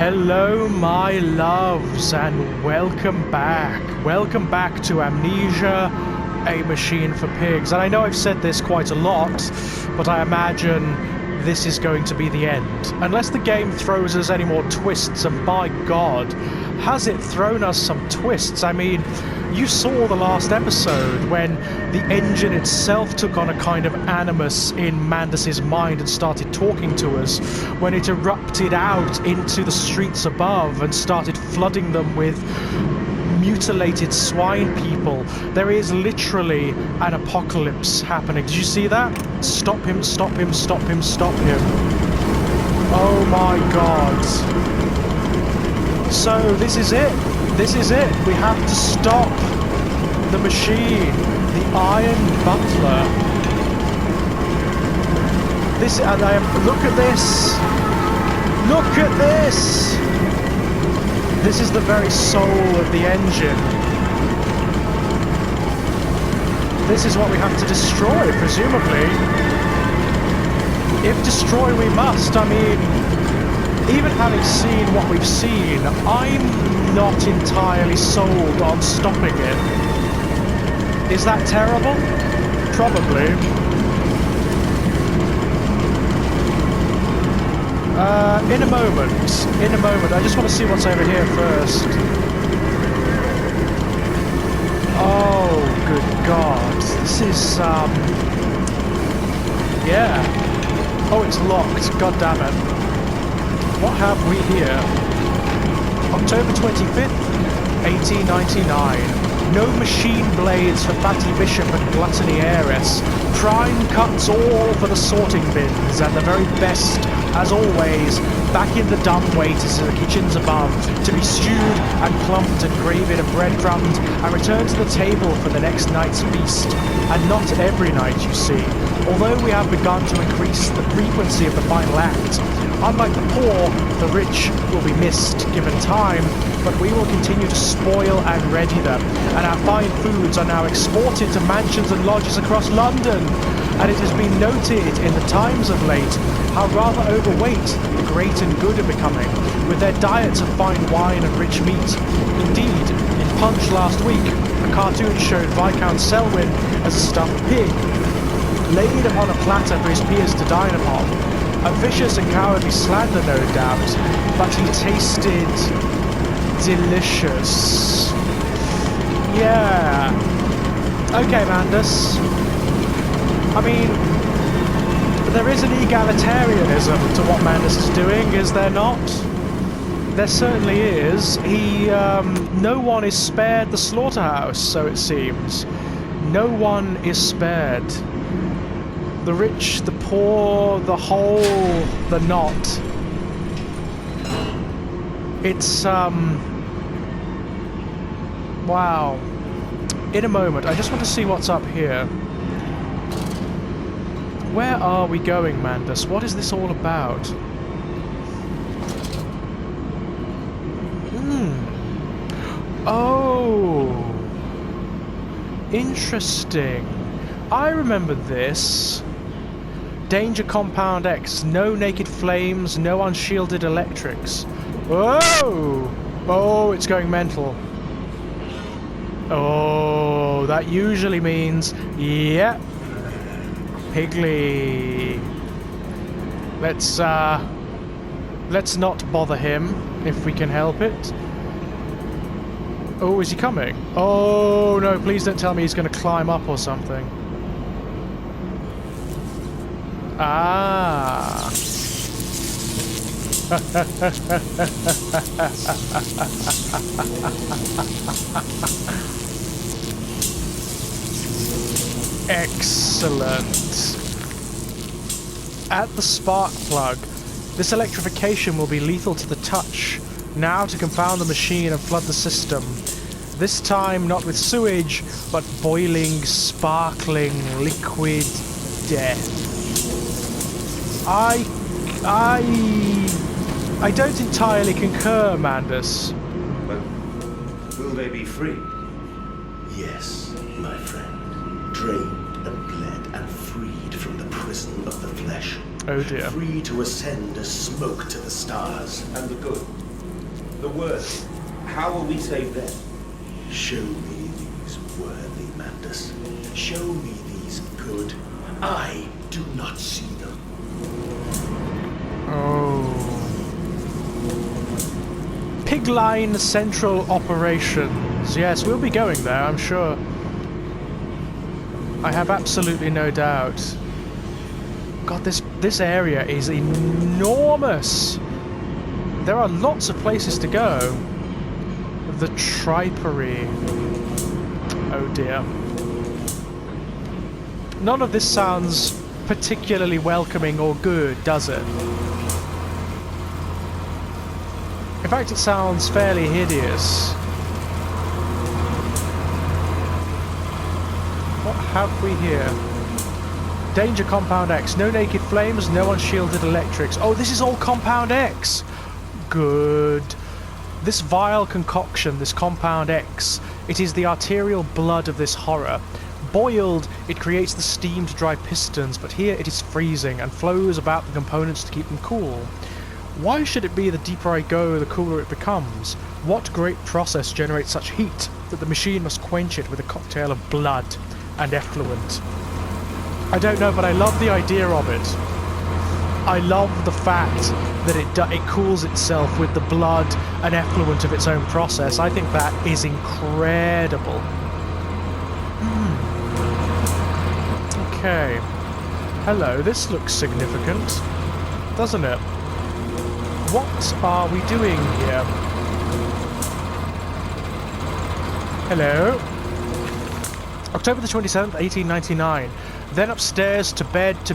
Hello, my loves, and welcome back. Welcome back to Amnesia, a machine for pigs. And I know I've said this quite a lot, but I imagine this is going to be the end. Unless the game throws us any more twists, and by God, has it thrown us some twists? I mean, you saw the last episode when the engine itself took on a kind of animus in Mandus's mind and started talking to us, when it erupted out into the streets above and started flooding them with mutilated swine people. There is literally an apocalypse happening. Did you see that? Stop him, stop him, stop him, stop him. Oh my God. So this is it. This is it. We have to stop the machine, the Iron Butler. Look at this. Look at this. This is the very soul of the engine. This is what we have to destroy, presumably. If destroy we must, I mean, even having seen what we've seen, I'm not entirely sold on stopping it. Is that terrible? Probably. In a moment. I just want to see what's over here first. Oh, good God. This is, yeah. Oh, it's locked. God damn it. What have we here? October 25th, 1899. No machine blades for Fatty Bishop and Gluttony Heiress. Prime cuts all for the sorting bins, and the very best, as always, back in the dumb waiters in the kitchens above, to be stewed and plumped and graved and breadcrumbed, and returned to the table for the next night's feast. And not every night, you see. Although we have begun to increase the frequency of the final act, unlike the poor, the rich will be missed given time, but we will continue to spoil and ready them, and our fine foods are now exported to mansions and lodges across London. And it has been noted in the Times of late how rather overweight the great and good are becoming, with their diets of fine wine and rich meat. Indeed, in Punch last week, a cartoon showed Viscount Selwyn as a stuffed pig, laid upon a platter for his peers to dine upon. A vicious and cowardly slander, no doubt, but he tasted delicious. Yeah. Okay, Mandus. I mean, there is an egalitarianism to what Mandus is doing, is there not? There certainly is. No one is spared the slaughterhouse, so it seems. No one is spared. The rich, the poor, the whole, the not. It's, wow. In a moment, I just want to see what's up here. Where are we going, Mandus? What is this all about? Oh! Interesting. I remember this. Danger Compound X. No naked flames, no unshielded electrics. Whoa! Oh, it's going mental. Oh, that usually means, yep. Piggly. Let's not bother him if we can help it. Oh, is he coming? Oh no, please don't tell me he's going to climb up or something. Ah. Excellent. At the spark plug. This electrification will be lethal to the touch. Now to confound the machine and flood the system. This time not with sewage, but boiling, sparkling, liquid death. I don't entirely concur, Mandus. But will they be free? Yes, my friend. Drained and bled and freed from the prison of the flesh. Oh dear. Free to ascend as smoke to the stars. And the good The worthy. How will we save them? Show me these worthy, Mandus. Show me these good. I do not see them. Oh. Pigline Central Operations. Yes, we'll be going there, I'm sure. I have absolutely no doubt. God, this area is enormous. There are lots of places to go. The Tripery. Oh dear. None of this sounds particularly welcoming or good, does it? In fact, it sounds fairly hideous. What have we here? Danger Compound X. No naked flames, no unshielded electrics. Oh, this is all Compound X! Good. This vile concoction, this Compound X, it is the arterial blood of this horror. Boiled, it creates the steam to drive pistons, but here it is freezing and flows about the components to keep them cool. Why should it be the deeper I go, the cooler it becomes? What great process generates such heat that the machine must quench it with a cocktail of blood and effluent? I don't know, but I love the idea of it. I love the fact that it cools itself with the blood and effluent of its own process. I think that is incredible. Okay. Hello, this looks significant, doesn't it? What are we doing here? Hello? October the 27th, 1899. Then upstairs to bed, to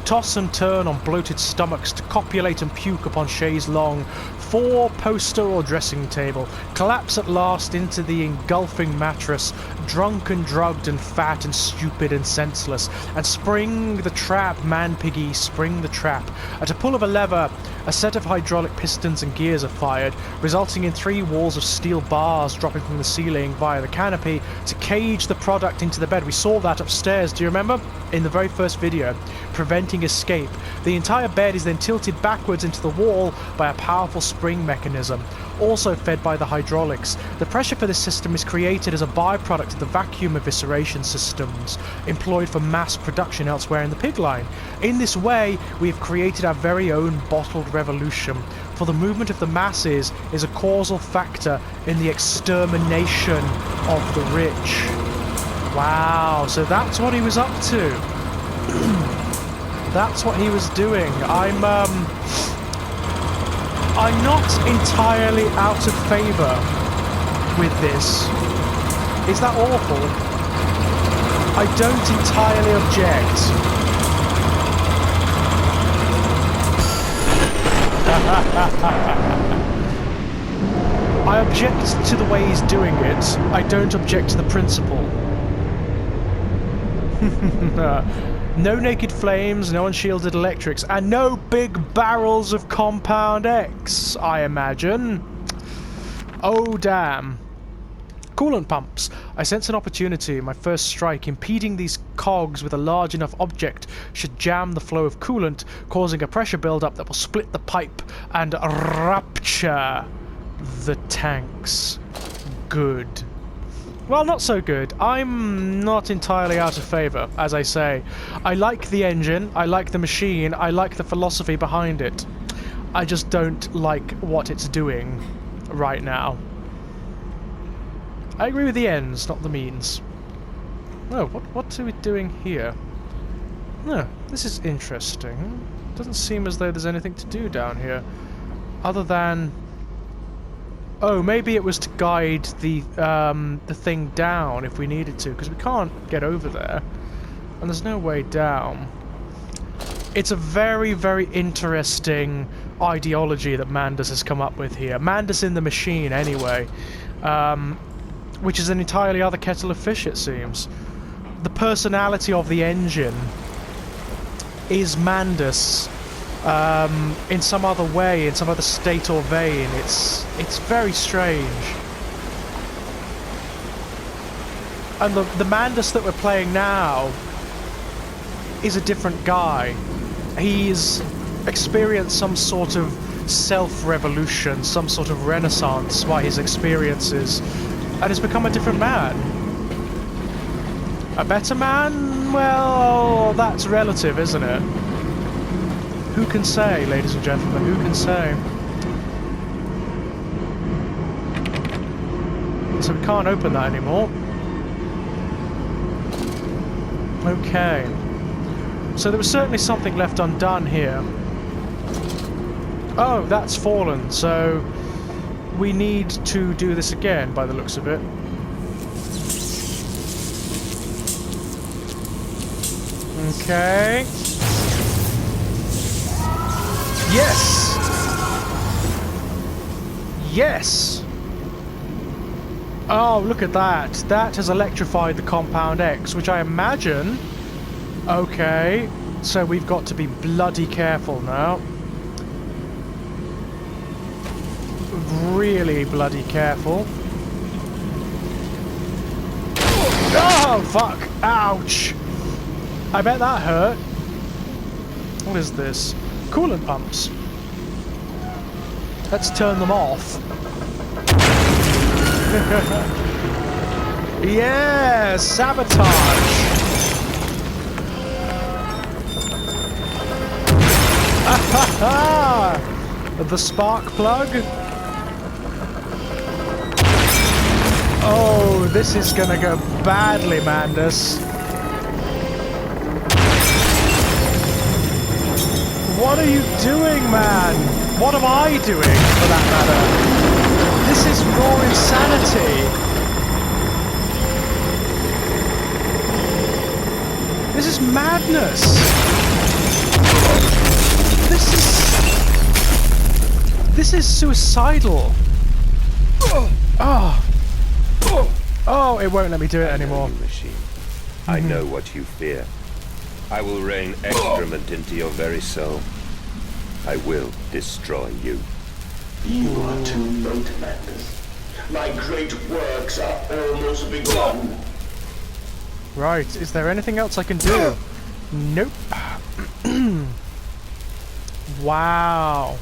toss and turn on bloated stomachs, to copulate and puke upon chaise longue, four-poster or dressing table, collapse at last into the engulfing mattress, drunk and drugged and fat and stupid and senseless, and spring the trap, man-piggy, spring the trap. At a pull of a lever, a set of hydraulic pistons and gears are fired, resulting in 3 walls of steel bars dropping from the ceiling via the canopy to cage the product into the bed. We saw that upstairs, do you remember? In the very first video, preventing escape. The entire bed is then tilted backwards into the wall by a powerful spring mechanism, also fed by the hydraulics. The pressure for this system is created as a byproduct of the vacuum evisceration systems employed for mass production elsewhere in the pig line. In this way, we have created our very own bottled revolution, for the movement of the masses is a causal factor in the extermination of the rich. Wow, so that's what he was up to. That's what he was doing. I'm not entirely out of favour with this. Is that awful? I don't entirely object. I object to the way he's doing it. I don't object to the principle. No naked flames, no unshielded electrics, and no big barrels of Compound X, I imagine. Oh, damn. Coolant pumps. I sense an opportunity. My first strike. Impeding these cogs with a large enough object should jam the flow of coolant, causing a pressure build-up that will split the pipe and rupture the tanks. Good. Well, not so good. I'm not entirely out of favour, as I say. I like the engine, I like the machine, I like the philosophy behind it. I just don't like what it's doing right now. I agree with the ends, not the means. Oh, what are we doing here? No, this is interesting. Doesn't seem as though there's anything to do down here, other than... Oh, maybe it was to guide the thing down if we needed to, because we can't get over there, and there's no way down. It's a very, very interesting ideology that Mandus has come up with here. Mandus in the machine, anyway, which is an entirely other kettle of fish, it seems. The personality of the engine is Mandus. In some other way, in some other state or vein. It's very strange. And the Mandus that we're playing now is a different guy. He's experienced some sort of self-revolution, some sort of renaissance by his experiences, and has become a different man. A better man? Well, that's relative, isn't it? Who can say, ladies and gentlemen, who can say? So we can't open that anymore. Okay. So there was certainly something left undone here. Oh, that's fallen, so we need to do this again by the looks of it. Okay. Yes! Yes! Oh, look at that. That has electrified the Compound X, which I imagine... Okay, so we've got to be bloody careful now. Really bloody careful. Oh, fuck! Ouch! I bet that hurt. What is this? Coolant pumps. Let's turn them off. Yeah, sabotage. The spark plug. Oh, this is gonna go badly, Mandus. What are you doing, man? What am I doing, for that matter? This is raw insanity. This is madness. This is suicidal. Oh. Oh, it won't let me do it anymore. Machine. I know what you fear. I will rain excrement into your very soul. I will destroy you. You are too late, Mandus. My great works are almost begun. Right, is there anything else I can do? Nope. Wow.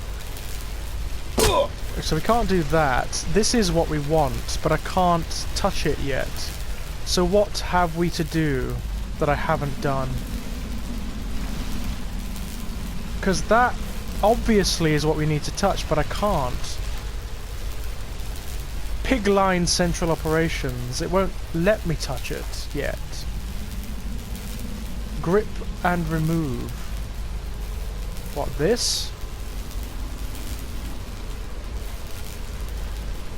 So we can't do that. This is what we want, but I can't touch it yet. So what have we to do that I haven't done? Because that obviously is what we need to touch, but I can't. Pigline Central Operations. It won't let me touch it yet. Grip and remove. What, this?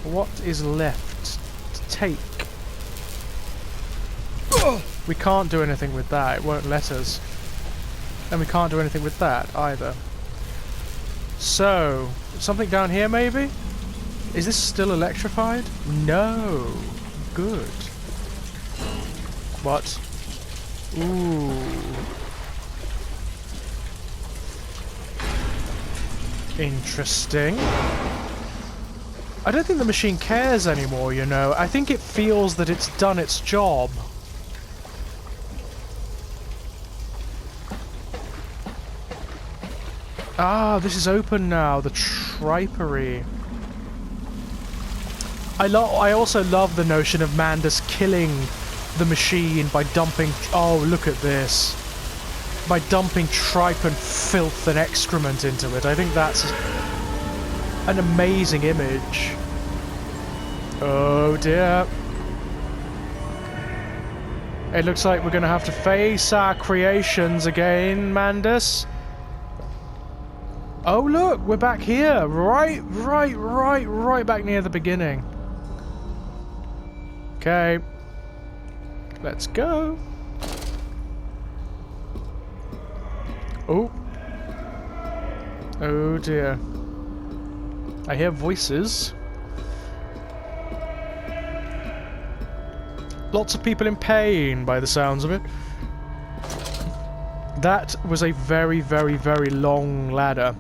What is left to take? We can't do anything with that. It won't let us. And we can't do anything with that either. So, something down here maybe? Is this still electrified? No. Good. What? Ooh. Interesting. I don't think the machine cares anymore, you know. I think it feels that it's done its job. Ah, this is open now, the tripery. I also love the notion of Mandus killing the machine by dumping... Oh, look at this. By dumping tripe and filth and excrement into it. I think that's an amazing image. Oh dear. It looks like we're going to have to face our creations again, Mandus. Oh look, we're back here. Right back near the beginning. Okay. Let's go. Oh. Oh dear. I hear voices. Lots of people in pain by the sounds of it. That was a very long ladder.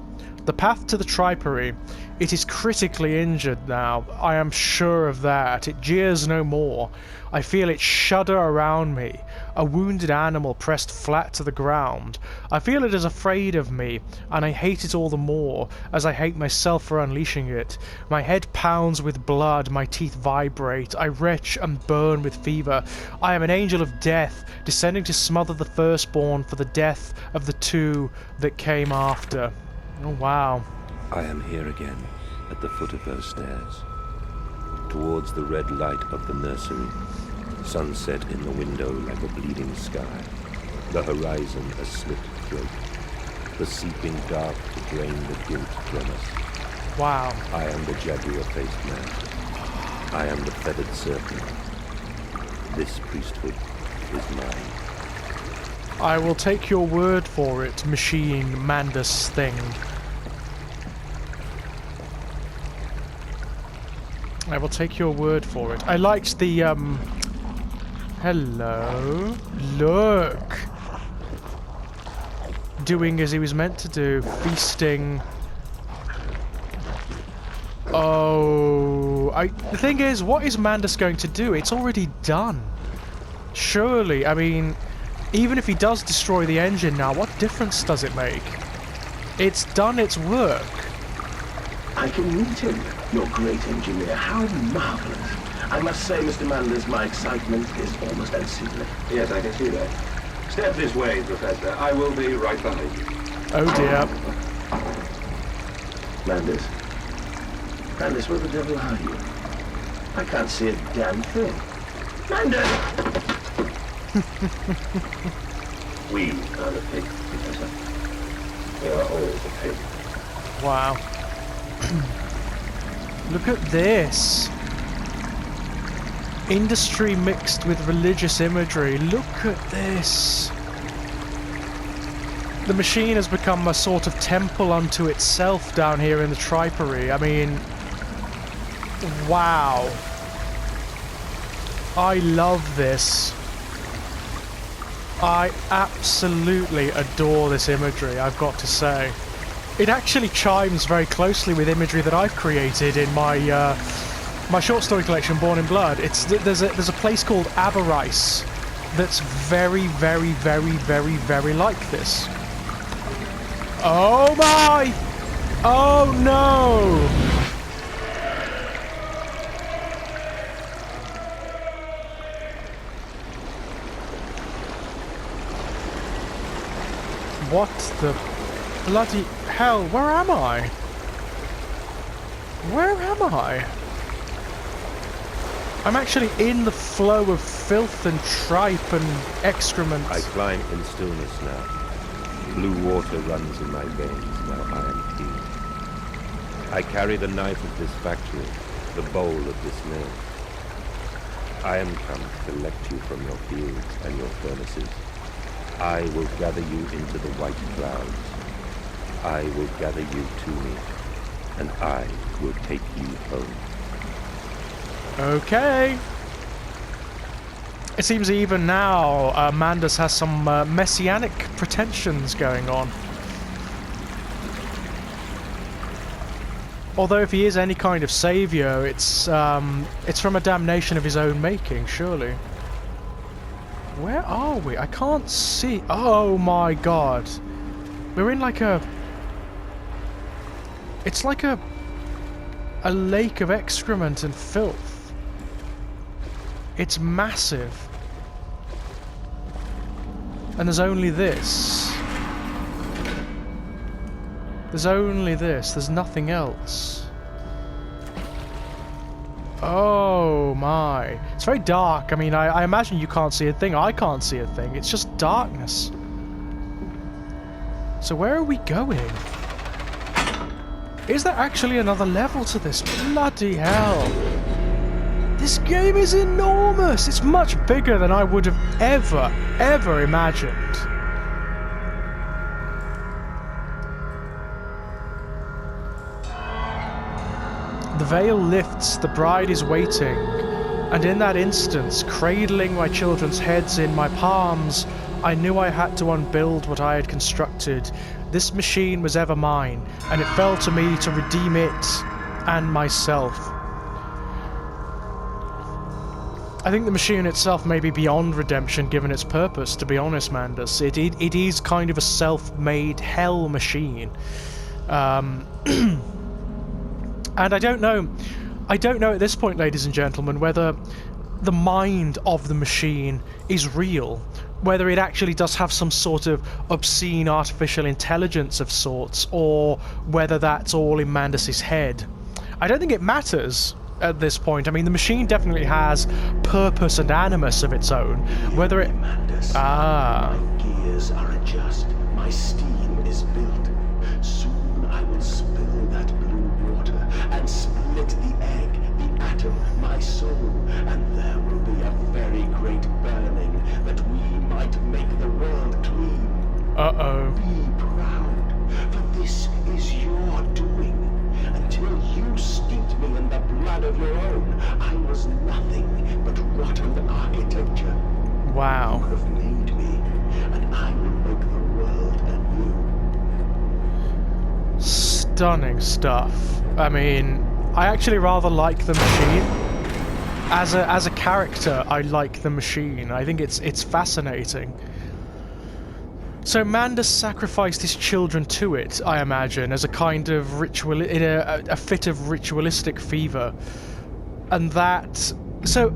The path to the tripery It is critically injured now. I am sure of that. It jeers no more. I feel it shudder around me. A wounded animal pressed flat to the ground. I feel it is afraid of me, and I hate it all the more, as I hate myself for unleashing it. My head pounds with blood, my teeth vibrate. I retch and burn with fever. I am an angel of death, descending to smother the firstborn for the death of the two that came after. Oh, wow. I am here again, at the foot of those stairs, towards the red light of the nursery, sunset in the window like a bleeding sky, the horizon a slit throat, the seeping dark to drain the guilt from us. Wow. I am the jaguar-faced man. I am the feathered serpent. This priesthood is mine. I will take your word for it, machine Mandus thing. I will take your word for it. I liked the, hello? Look! Doing as he was meant to do. Feasting. Oh... the thing is, what is Mandus going to do? It's already done. Surely, I mean... Even if he does destroy the engine now, what difference does it make? It's done its work. I can meet him, your great engineer. How marvelous. I must say, Mr. Mandus, my excitement is almost unseemly. Yes, I can see that. Step this way, Professor. I will be right behind you. Oh dear. Mandus? Mandus, where the devil are you? I can't see a damn thing. Mandus! We are the pig, Professor. We are all the pig. Wow. Look at this. Industry mixed with religious imagery. Look at this. The machine has become a sort of temple unto itself down here in the Tripery. I mean, wow. I love this. I absolutely adore this imagery, I've got to say. It actually chimes very closely with imagery that I've created in my my short story collection, Born in Blood. There's a place called Avarice that's very, very, very, very, very like this. Oh my! Oh no! What the bloody hell? Where am I? Where am I? I'm actually in the flow of filth and tripe and excrement. I climb in stillness now. Blue water runs in my veins, now I am clean. I carry the knife of this factory, the bowl of this mill. I am come to collect you from your fields and your furnaces. I will gather you into the white clouds. I will gather you to me, and I will take you home. Okay. It seems even now Mandus has some messianic pretensions going on. Although if he is any kind of savior, it's from a damnation of his own making, surely. Where are we? I can't see. Oh my god. We're in like a... It's like a lake of excrement and filth. It's massive. And there's only this. There's only this. There's nothing else. Oh my. It's very dark. I mean, I imagine you can't see a thing. I can't see a thing. It's just darkness. So where are we going? Is there actually another level to this? Bloody hell. This game is enormous. It's much bigger than I would have ever imagined. The veil lifts, the bride is waiting, and in that instant, cradling my children's heads in my palms, I knew I had to unbuild what I had constructed. This machine was ever mine, and it fell to me to redeem it and myself. I think the machine itself may be beyond redemption given its purpose, to be honest, Mandus. It is kind of a self-made hell machine. And I don't know at this point, ladies and gentlemen, whether the mind of the machine is real, whether it actually does have some sort of obscene artificial intelligence of sorts, or whether that's all in Mandus's head. I don't think it matters at this point. I mean, the machine definitely has purpose and animus of its own. Whether it... Mandus, Ah. my gears are adjust. My steam is built. Soon I will spill that blue water and split the egg, the atom, my soul, and there will be a very great burning that we might make the world clean. Uh-oh. Be proud, for this is your doing. Until you steeped me in the blood of your own, I was nothing but rotten architecture. Wow. You have made me, and I will make the world anew. Stunning stuff. I mean, I actually rather like the machine. As a character, I like the machine. I think it's fascinating. So Mandus sacrificed his children to it, I imagine, as a kind of ritual, in a fit of ritualistic fever. And that... So,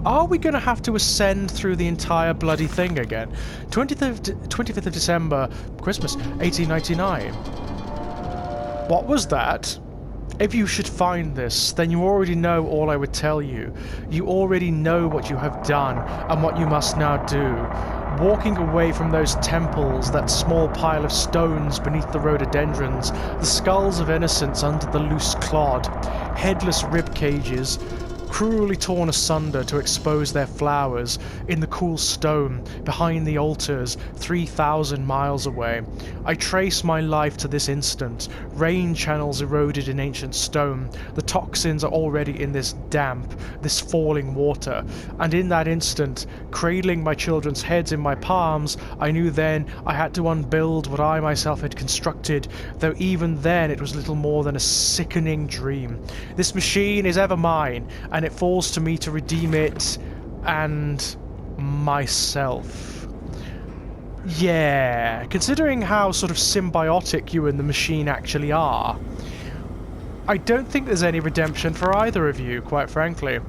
are we going to have to ascend through the entire bloody thing again? 25th of December, Christmas, 1899. What was that? If you should find this, then you already know all I would tell you. You already know what you have done, and what you must now do. Walking away from those temples, that small pile of stones beneath the rhododendrons, the skulls of innocents under the loose clod, headless rib cages, cruelly torn asunder to expose their flowers, in the cool stone, behind the altars, 3,000 miles away. I trace my life to this instant, rain channels eroded in ancient stone, the toxins are already in this damp, this falling water, and in that instant, cradling my children's heads in my palms, I knew then I had to unbuild what I myself had constructed, though even then it was little more than a sickening dream. This machine is ever mine, and it falls to me to redeem it and myself. Yeah, considering how sort of symbiotic you and the machine actually are, I don't think there's any redemption for either of you, quite frankly.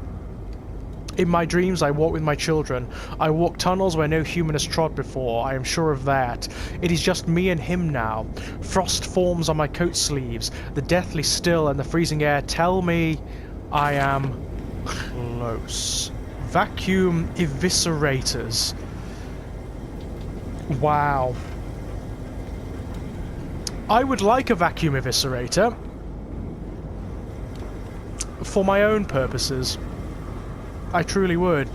In my dreams, I walk with my children. I walk tunnels where no human has trod before, I am sure of that. It is just me and him now. Frost forms on my coat sleeves. The deathly still and the freezing air tell me I am close. Vacuum eviscerators. Wow. I would like a vacuum eviscerator for my own purposes. I truly would.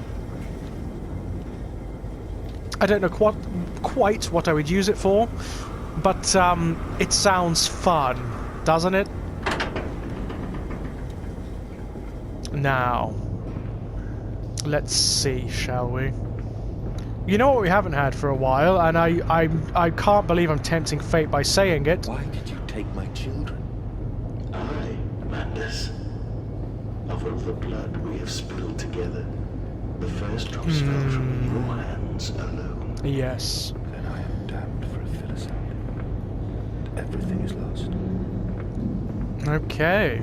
I don't know quite what I would use it for, but it sounds fun, doesn't it? Now, let's see, shall we? You know what we haven't had for a while, and I can't believe I'm tempting fate by saying it. Why did you take my children? I, Mandus. Of all the blood we have spilled together, the first drops fell from your hands alone. Yes. Then I am damned for a filicide. Everything is lost. Okay.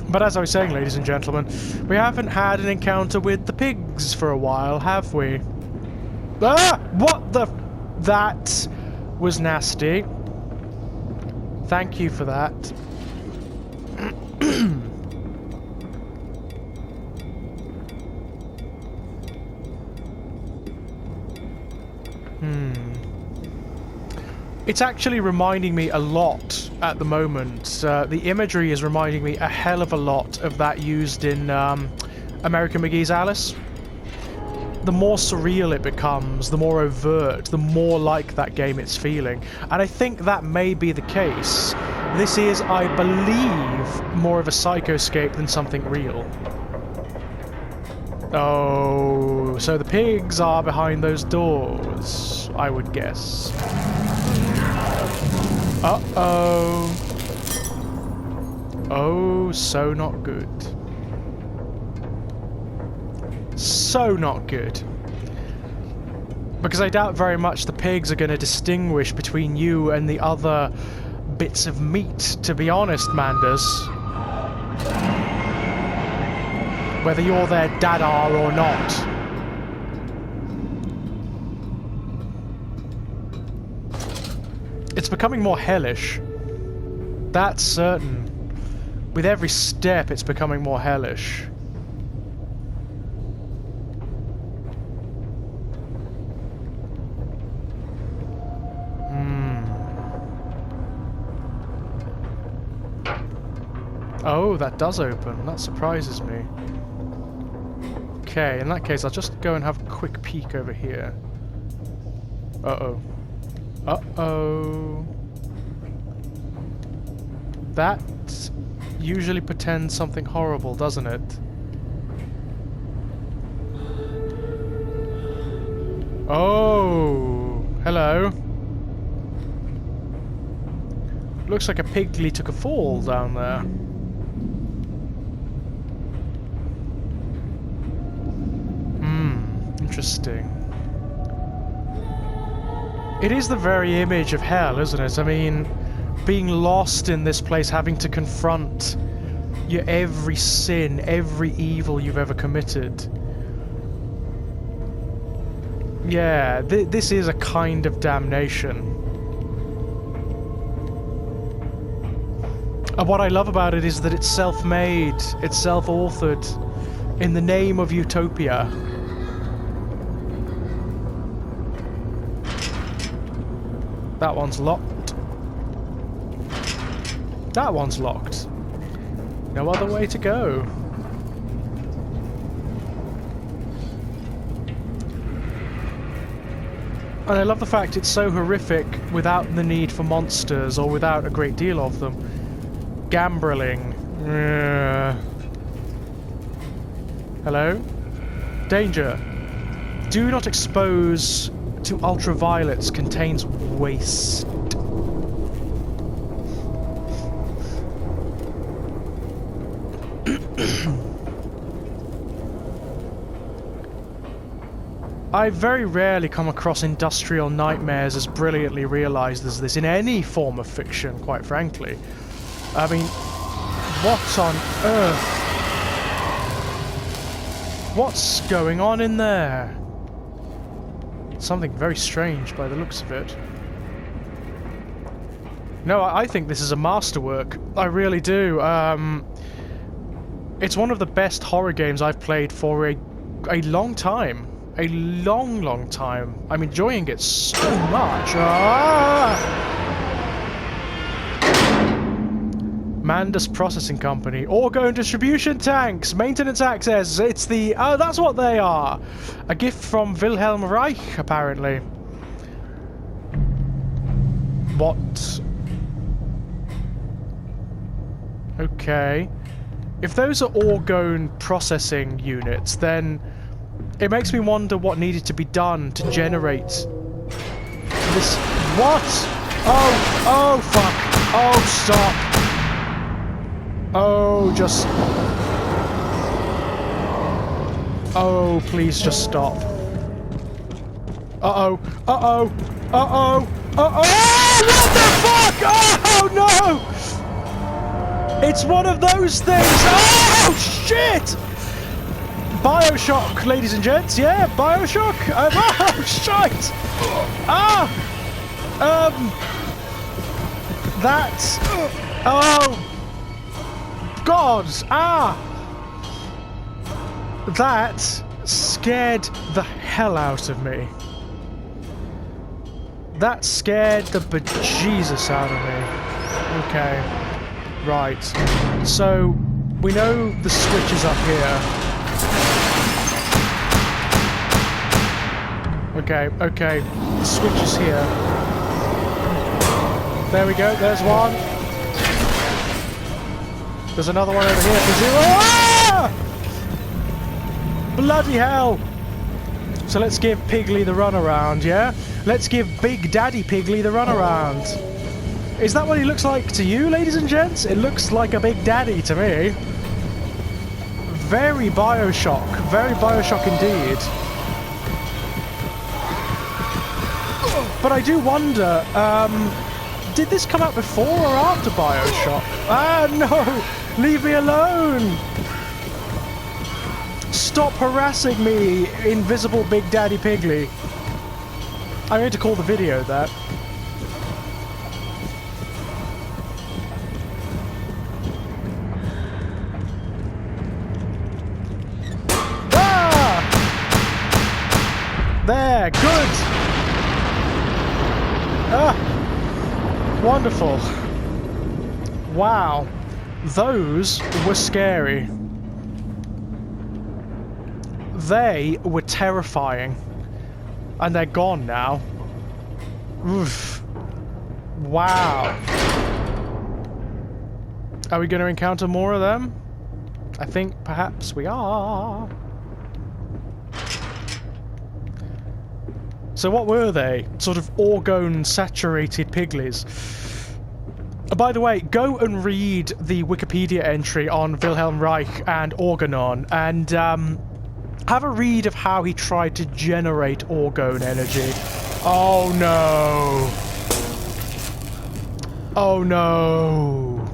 But as I was saying, ladies and gentlemen, we haven't had an encounter with the pigs for a while, have we? Ah! What the... That was nasty. Thank you for that. It's actually reminding me a lot at the moment. The imagery is reminding me a hell of a lot of that used in American McGee's Alice. The more surreal it becomes, the more overt, the more like that game it's feeling. And I think that may be the case. This is, I believe, more of a psychoscape than something real. Oh, so the pigs are behind those doors, I would guess. Uh-oh. Oh, so not good. So not good. Because I doubt very much the pigs are going to distinguish between you and the other bits of meat, to be honest, Mandus. Whether you're their dada or not. It's becoming more hellish. That's certain. With every step, it's becoming more hellish. Oh, that does open. That surprises me. Okay, in that case, I'll just go and have a quick peek over here. Uh-oh. Uh-oh. That usually portends something horrible, doesn't it? Oh, hello. Looks like a pigly took a fall down there. Interesting. It is the very image of hell, isn't it? I mean, being lost in this place, having to confront your every sin, every evil you've ever committed. Yeah, this is a kind of damnation. And what I love about it is that it's self-made, it's self-authored, in the name of utopia. That one's locked. That one's locked. No other way to go. And I love the fact it's so horrific without the need for monsters or without a great deal of them. Gambling. Hello? Danger. Do not expose to ultraviolets, contains waste. I very rarely come across industrial nightmares as brilliantly realised as this in any form of fiction, quite frankly. I mean, what on earth? What's going on in there? Something very strange by the looks of it. No, I think this is a masterwork. I really do. It's one of the best horror games I've played for a long time. A long, long time. I'm enjoying it so much. Mandus Processing Company. Orgo and distribution tanks. Maintenance access. It's the... Oh, that's what they are. A gift from Wilhelm Reich, apparently. What? Okay. If those are orgone processing units, then it makes me wonder what needed to be done to generate this. What? Oh fuck. Oh, stop. Oh, just... Oh, please just stop. Uh-oh. Uh-oh. Uh-oh. Uh-oh. Oh, what the fuck? Oh, no! It's one of those things. Oh, shit! BioShock, ladies and gents. Yeah, BioShock. Oh, shite! Ah! That's... Oh! God! Ah! That scared the hell out of me. That scared the bejesus out of me. Okay. Right. So, we know the switch is up here. Okay, okay. The switch is here. There we go, there's one. There's another one over here for zero. Ah! Bloody hell! So let's give Piggly the runaround, yeah? Let's give Big Daddy Piggly the runaround. Is that what he looks like to you, ladies and gents? It looks like a Big Daddy to me. Very Bioshock. Very Bioshock indeed. But I do wonder, did this come out before or after Bioshock? Ah, no! Leave me alone! Stop harassing me, invisible Big Daddy Piggly. I'm going to call the video that. Ah! There, good! Ah! Wonderful. Wow. Those were scary. They were terrifying. And they're gone now. Oof. Wow. Are we going to encounter more of them? I think perhaps we are. So what were they? Sort of orgone-saturated pigglies. By the way, go and read the Wikipedia entry on Wilhelm Reich and Organon, and have a read of how he tried to generate orgone energy. Oh no! Oh no!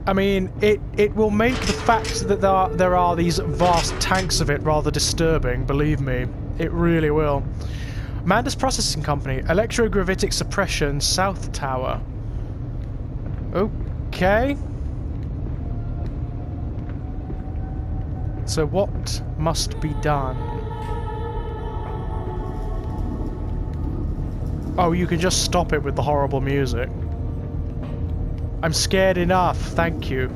I mean, it will make the fact that there are these vast tanks of it rather disturbing, believe me. It really will. Mandus Processing Company, Electrogravitic Suppression, South Tower. Okay. So what must be done? Oh, you can just stop it with the horrible music. I'm scared enough, thank you.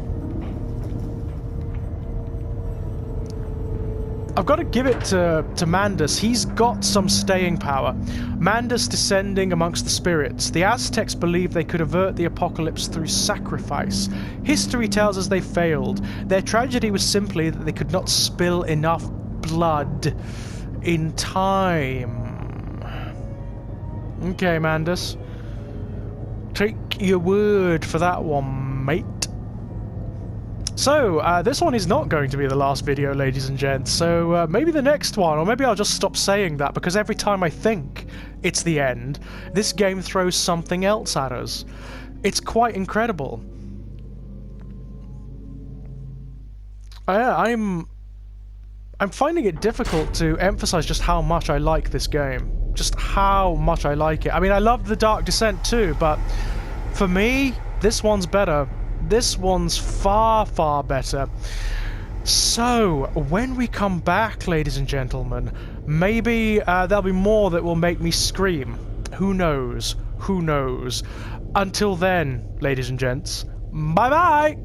I've got to give it to Mandus. He's got some staying power. Mandus descending amongst the spirits. The Aztecs believed they could avert the apocalypse through sacrifice. History tells us they failed. Their tragedy was simply that they could not spill enough blood in time. Okay, Mandus. Take your word for that one, mate. So, this one is not going to be the last video, ladies and gents, so maybe the next one, or maybe I'll just stop saying that, because every time I think it's the end, this game throws something else at us. It's quite incredible. I'm finding it difficult to emphasize just how much I like this game. Just how much I like it. I mean, I love The Dark Descent too, but for me, this one's better. This one's far, far better. So, when we come back, ladies and gentlemen, maybe there'll be more that will make me scream. Who knows? Who knows? Until then, ladies and gents, bye-bye!